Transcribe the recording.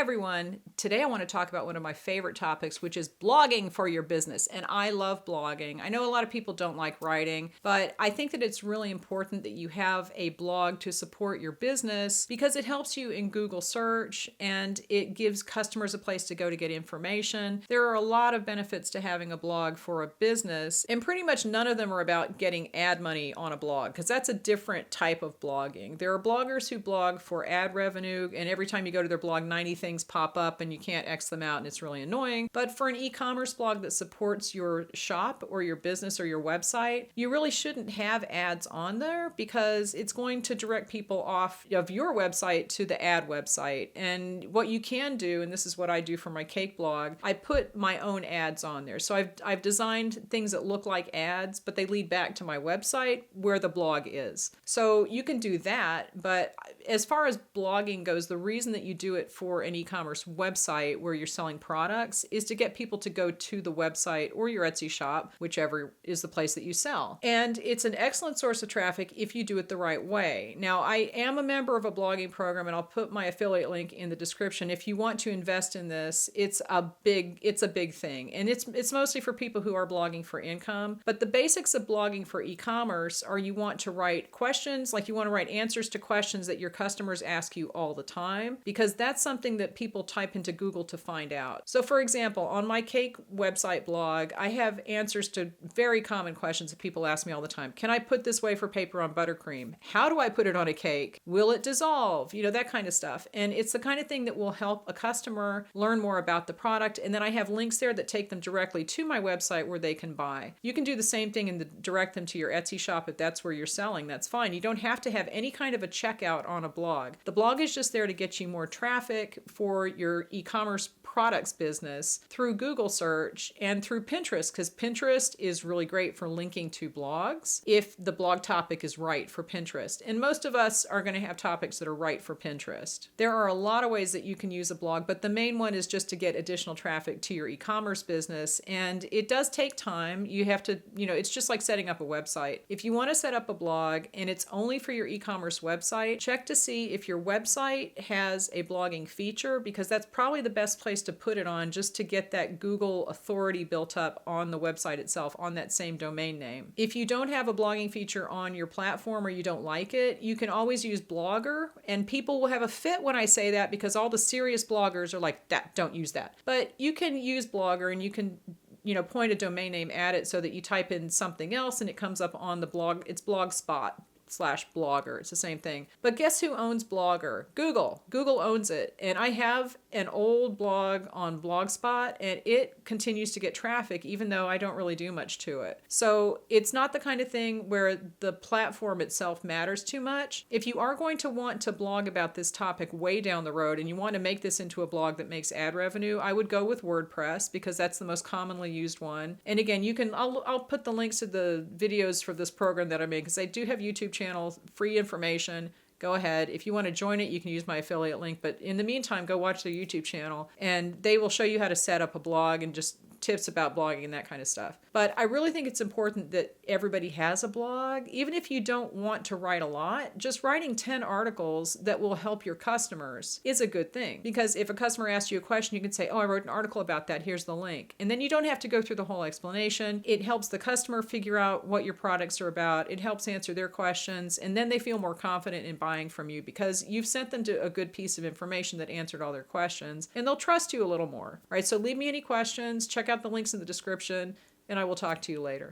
everyone. Today I want to talk about one of my favorite topics, which is blogging for your business. And I love blogging. I know a lot of people don't like writing, but I think that it's really important that you have a blog to support your business because it helps you in Google search and it gives customers a place to go to get information. There are a lot of benefits to having a blog for a business, and pretty much none of them are about getting ad money on a blog because that's a different type of blogging. There are bloggers who blog for ad revenue, and every time you go to their blog, 90 things pop up and you can't X them out and it's really annoying. But for an e-commerce blog that supports your shop or your business or your website, you really shouldn't have ads on there because it's going to direct people off of your website to the ad website. And what you can do, and this is what I do for my cake blog, I put my own ads on there. So I've designed things that look like ads, but they lead back to my website where the blog is. So you can do that, but as far as blogging goes, the reason that you do it for an e-commerce website where you're selling products is to get people to go to the website or your Etsy shop, whichever is the place that you sell. And it's an excellent source of traffic if you do it the right way. Now, I am a member of a blogging program, and I'll put my affiliate link in the description. If you want to invest in this, it's a big thing. And it's mostly for people who are blogging for income. But the basics of blogging for e-commerce are you want to write questions, like you want to write answers to questions that your customers ask you all the time, because that's something that people type into Google to find out. So for example, on my cake website blog, I have answers to very common questions that people ask me all the time. Can I put this wafer paper on buttercream? How do I put it on a cake? Will it dissolve? You know, that kind of stuff. And it's the kind of thing that will help a customer learn more about the product. And then I have links there that take them directly to my website where they can buy. You can do the same thing and direct them to your Etsy shop if that's where you're selling. That's fine. You don't have to have any kind of a checkout on a blog. The blog is just there to get you more traffic for your e-commerce products business through Google search and through Pinterest, because Pinterest is really great for linking to blogs if the blog topic is right for Pinterest. And most of us are going to have topics that are right for Pinterest. There are a lot of ways that you can use a blog, but the main one is just to get additional traffic to your e-commerce business. And it does take time. You have to, it's just like setting up a website. If you want to set up a blog and it's only for your e-commerce website, check to see if your website has a blogging feature, because that's probably the best place to put it on, just to get that Google authority built up on the website itself, on that same domain name. If you don't have a blogging feature on your platform or you don't like it, you can always use Blogger, and people will have a fit when I say that because all the serious bloggers are like, that, don't use that. But you can use Blogger and you can point a domain name at it so that you type in something else and it comes up on the blog. It's blogspot/Blogger. It's the same thing. But guess who owns Blogger? Google. Google owns it. And I have an old blog on Blogspot and it continues to get traffic even though I don't really do much to it. So it's not the kind of thing where the platform itself matters too much. If you are going to want to blog about this topic way down the road and you want to make this into a blog that makes ad revenue, I would go with WordPress because that's the most commonly used one. And again, I'll put the links to the videos for this program that I made because I do have YouTube channels, free information. Go ahead. If you want to join it, you can use my affiliate link. But in the meantime, go watch their YouTube channel and they will show you how to set up a blog and just tips about blogging and that kind of stuff. But I really think it's important that everybody has a blog. Even if you don't want to write a lot, just writing 10 articles that will help your customers is a good thing. Because if a customer asks you a question, you can say, oh, I wrote an article about that. Here's the link. And then you don't have to go through the whole explanation. It helps the customer figure out what your products are about. It helps answer their questions. And then they feel more confident in buying from you because you've sent them to a good piece of information that answered all their questions. And they'll trust you a little more. All right, so leave me any questions. Check out the links in the description, and I will talk to you later.